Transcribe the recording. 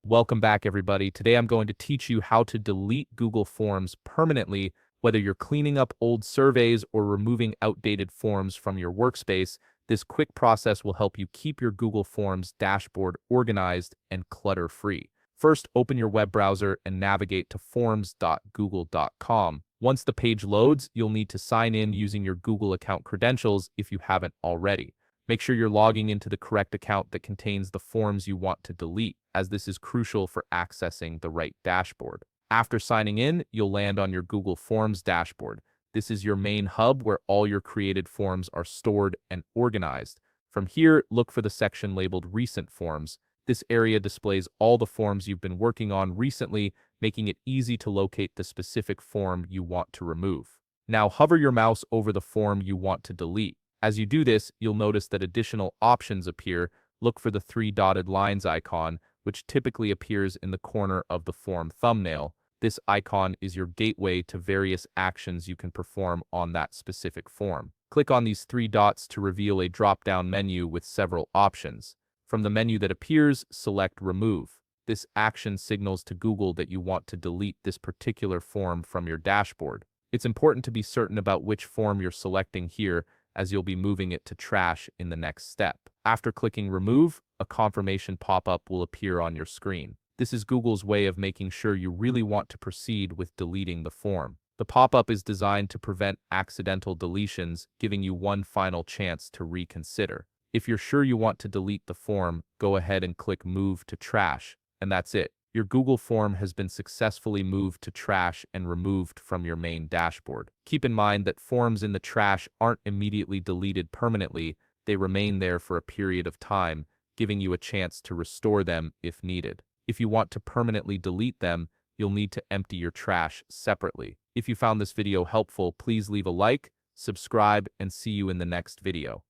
Welcome back, everybody. Today I'm going to teach you how to delete Google Forms permanently, whether you're cleaning up old surveys or removing outdated forms from your workspace. This quick process will help you keep your Google Forms dashboard organized and clutter-free. First, open your web browser and navigate to forms.google.com. Once the page loads, you'll need to sign in using your Google account credentials if you haven't already. Make sure you're logging into the correct account that contains the forms you want to delete, as this is crucial for accessing the right dashboard. After signing in, you'll land on your Google Forms dashboard. This is your main hub where all your created forms are stored and organized. From here, look for the section labeled Recent Forms. This area displays all the forms you've been working on recently, making it easy to locate the specific form you want to remove. Now hover your mouse over the form you want to delete. As you do this, you'll notice that additional options appear. Look for the three dotted lines icon, which typically appears in the corner of the form thumbnail. This icon is your gateway to various actions you can perform on that specific form. Click on these three dots to reveal a drop-down menu with several options. From the menu that appears, select Remove. This action signals to Google that you want to delete this particular form from your dashboard. It's important to be certain about which form you're selecting here, as you'll be moving it to trash in the next step. After clicking Remove, a confirmation pop-up will appear on your screen. This is Google's way of making sure you really want to proceed with deleting the form. The pop-up is designed to prevent accidental deletions, giving you one final chance to reconsider. If you're sure you want to delete the form, go ahead and click Move to Trash, and that's it. Your Google form has been successfully moved to trash and removed from your main dashboard. Keep in mind that forms in the trash aren't immediately deleted permanently. They remain there for a period of time, giving you a chance to restore them if needed. If you want to permanently delete them, you'll need to empty your trash separately. If you found this video helpful, please leave a like, subscribe, and see you in the next video.